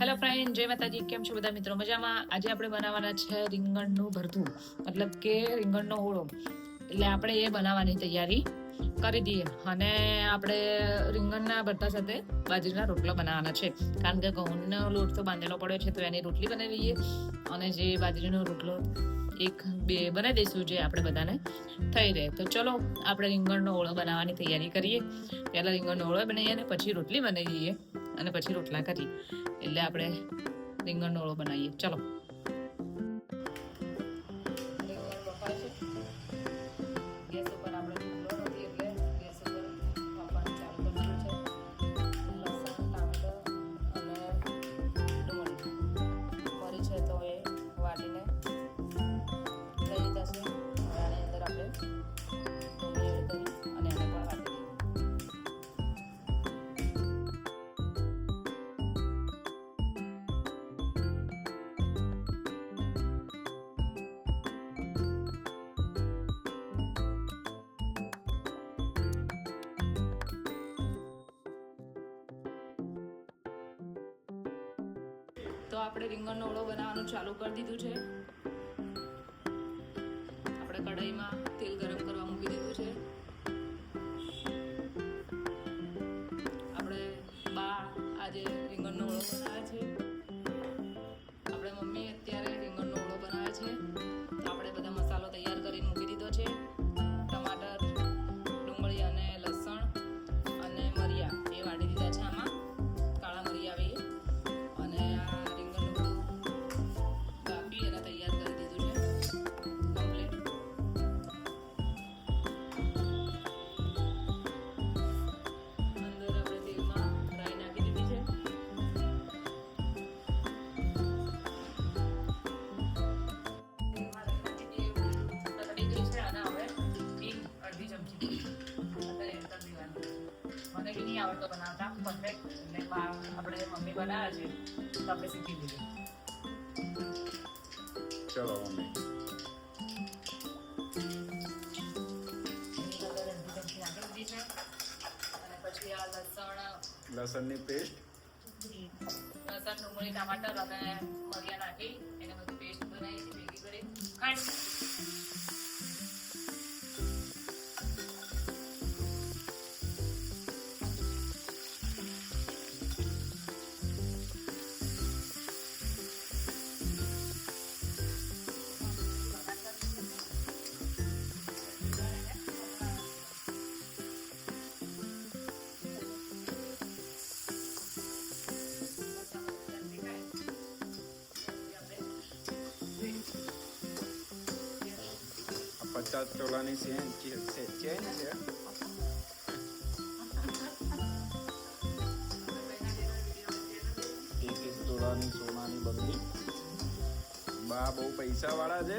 Hello friend, જય માતાજી. કેમ છો બધા મિત્રો? મજામાં. આજે આપણે બનાવવાના છે રીંગણનું ભરથું, મતલબ કે રીંગણનો ઓળો. એટલે આપણે એ બનાવવાની તૈયારી કરી દઈએ. અને આપણે રીંગણના ભરતા સાથે બાજરીના રોટલા બનાવવાના છે, કારણ કે ઘઉંનો લોટ તો બાંધેલો પડ્યો છે, તો એની રોટલી બનાવી દઈએ. અને જે બાજરીનો રોટલો એક બે બનાવી દઈશું, જે આપણે બધાને થઈ રહે. તો ચલો આપણે રીંગણનો ઓળો બનાવવાની તૈયારી કરીએ. પહેલાં રીંગણનો ઓળો બનાવીએ અને પછી રોટલી બનાવી દઈએ અને પછી રોટલા કરીએ. એટલે આપણે રીંગણનો ઓળો બનાવીએ. ચલો. ગેસ ઉપર આપણે ચૂલો નથી, એટલે ગેસ ઉપર વાપરવાનું ચાલુ કરવાનું છે. લસણ, ટામેટો અને ડુંગળી મરી છે, તો એ વાટીને લઈ લીધા છે. હવે આની અંદર આપણે ડુંગળી એડ કરી અને એને પણ વાટી દઈએ. તો આપણે રીંગણનો ઓળો બનાવવાનું ચાલુ કરી દીધું છે. આપણે કઢાઈમાં તેલ ગરમ કરવા મૂકી દીધું છે. આપણે આજે રીંગણનો ઓળો બનાવે છે. આપણે મમ્મી અત્યારે રીંગણનો ઓળો બનાવે છે. તો આપણે બધા મસાલો તૈયાર કરીને મૂકી દીધો છે. ટમાટર, ડુંગળી અને લસણ અને મરિયા એ વાટી દીધા છે. આમાં કાળા મરિયા આવે અને આ રીંગણનું બધું કાપી અને તૈયાર કરી દીધું છે કમ્પ્લીટ. અંદર આપણે તેલમાં રાઈ નાખી દીધી છે. તળી ગઈ છે અને હવે અડધી ચમચી અંદર એડ કરી દેવાની. મને બી નહીં આવડતો બનાવતા પરફેક્ટ, એટલે આપણે મમ્મી બનાવે છે તો આપણે શીખી લઈએ. ચલો મમ્મી. અને પછી આ લસણની પેસ્ટ, લસણ, ડુંગળી, ટમાટર અને મરિયા નાખી એને બધી પેસ્ટ બનાવી ભેગી કરી ખાંડ. આ 50 તોલાની ચેન છે. એક તોલાની સોનાની બંગડી. બા બહુ પૈસા વાળા છે.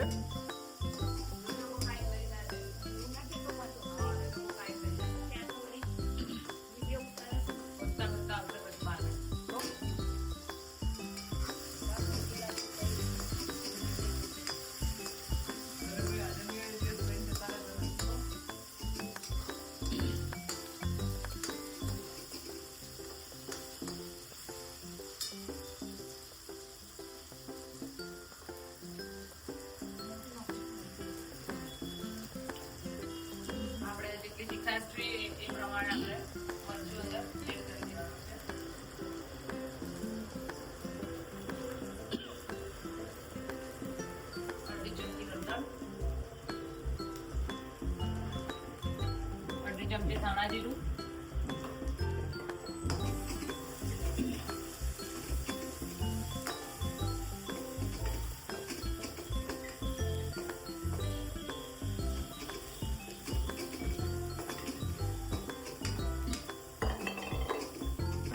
આપણે જેટલી તીખાશ જોઈએ એ પ્રમાણે આપણે મરચું અંદર એડ કરી દેવાનું છે. અડધી ચમચી હળદર, અડધી ચમચી ધાણા જીરું,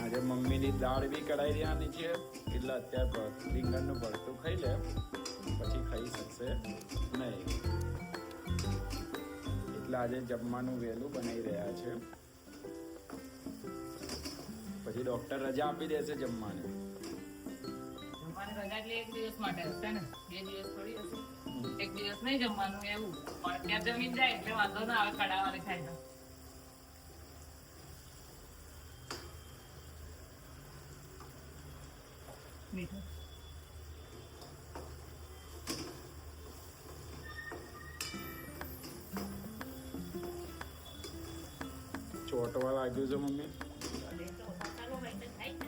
આજે મમ્મીની દાળ બી કઢાઈ દેવાની છે, એટલે અત્યારે રીંગણનું ભરતું ખાઈ લે, પછી ખાઈ શકશે નહીં. એટલે આજે જમવાનું વહેલું બનાવી રહ્યા છે. પછી ડોક્ટર રજા આપી દેશે જમવાની. રજા એટલે એક દિવસ માટે હશે ને, 2 દિવસ થોડી હશે. એક દિવસ નહીં જમવાનું એવું, પણ ત્યાં જમીન જાય એટલે વાંધો ના આવે, કઢાવાની થાય તો. મીઠું. ચોટવા લાગ્યું છે મમ્મી. અને તો મસાલો હોય તો થાય ને.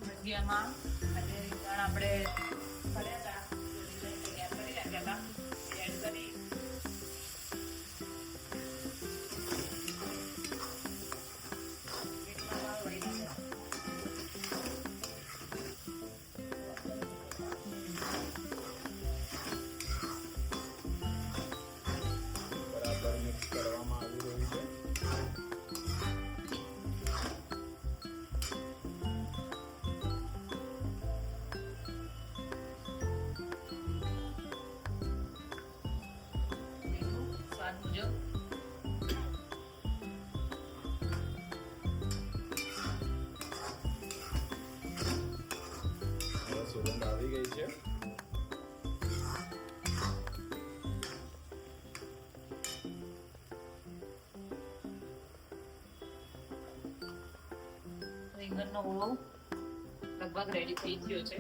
ભજીયામાં આજે રીંગણ આપણે કર્યા હતા, તૈયાર કરી રાખ્યા હતા, એડ કરી મીઠામાં વળી નાખ્યા. બરાબર મિક્સ કરવામાં આવી રહ્યું છે. મીઠું સ્વાદ મુજબ. હવે સુગંધ આવી ગઈ છે. રીંગણનો ઓળો લગભગ રેડી થઈ ગયો છે.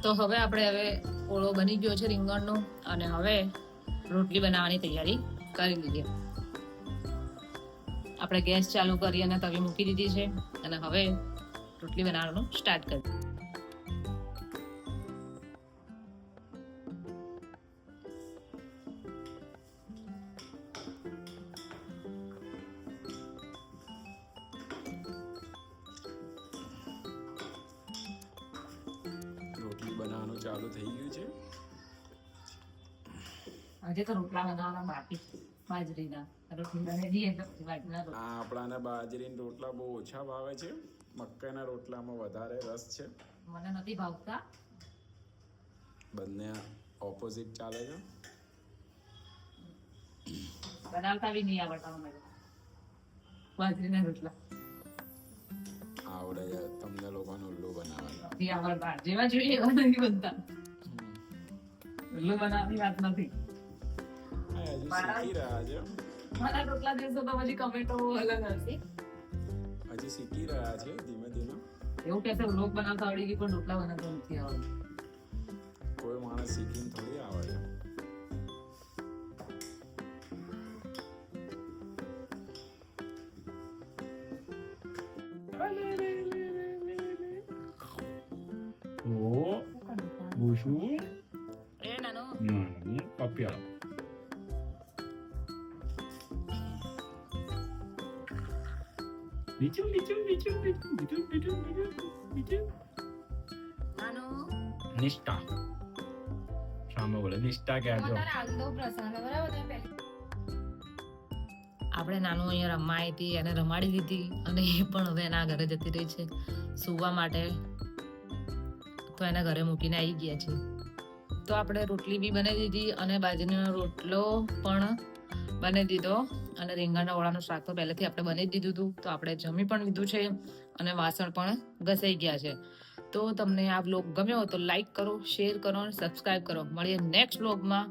તો હવે ઓળો બની ગયો છે રીંગણનો, અને હવે રોટલી બનાવવાની તૈયારી કરી લીધી. આપણે ગેસ ચાલુ કરી અને તવી મૂકી દીધી છે, અને હવે રોટલી બનાવવાનું સ્ટાર્ટ કરી. રોટલી બનાવવાનું ચાલુ થઈ ગયું છે. આજે તો રોટલા બનાવવાના બાકી છે, બાજરીના રોટલી બની એટલે પછી બાજરીના રોટલા. આ આપણાને બાજરીના રોટલા બહુ ઓછા ભાવે છે. મકાઈના રોટલામાં વધારે રસ છે. મને નથી ભાવતા. બંને ઓપોઝિટ ચાલે છે. બનાવતા બી નહીં આવડતા મને બાજરીના રોટલા. આવડે છે તમને લોકોને ઉલ્લુ બનાવવાનું. નથી આવડતા, જેવા જોઈએ એવા નહીં બનતા. ઉલ્લુ બનાવવાની વાત નથી. હા, હજુ શીખી રહ્યા છે. મારા રોટલા દેશો તો પછી કમેન્ટો અલગ હશે. હજી શીખી રહ્યા છે ધીમે ધીમે. એવું કહેશે વ્લોગ બનાવતા આવડી ગઈ પણ રોટલા બનાવતા નથી આવડતું. કોઈ માણસ શીખીને થોડી આવે છે. 오, 무슈, એ નાનો 빠삐야. 미tum. નાનો નિષ્ઠા. સામે બોલે નિષ્ઠા કહેજો. આપણે નાનું અહીંયા રમવા આવી હતી, એને રમાડી દીધી, અને એ પણ હવે એના ઘરે જતી રહી છે સૂવા માટે. તો એના ઘરે મૂકીને આવી ગયા છે. તો આપણે રોટલી બી બનાવી દીધી, અને બાજરીનો રોટલો પણ બનાવી દીધો, અને રીંગણના ઓળાનું શાક તો પહેલેથી આપણે બનાવી દીધું હતું. તો આપણે જમી પણ લીધું છે, અને વાસણ પણ ઘસાઈ ગયા છે. તો તમને આ બ્લોગ ગમ્યો હોય તો લાઈક કરો, શેર કરો અને સબસ્ક્રાઇબ કરો. મળીએ નેક્સ્ટ બ્લોગમાં.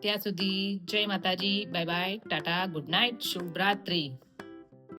ત્યાં સુધી જય માતાજી, bye bye, tata, good night, શુભરાત્રી.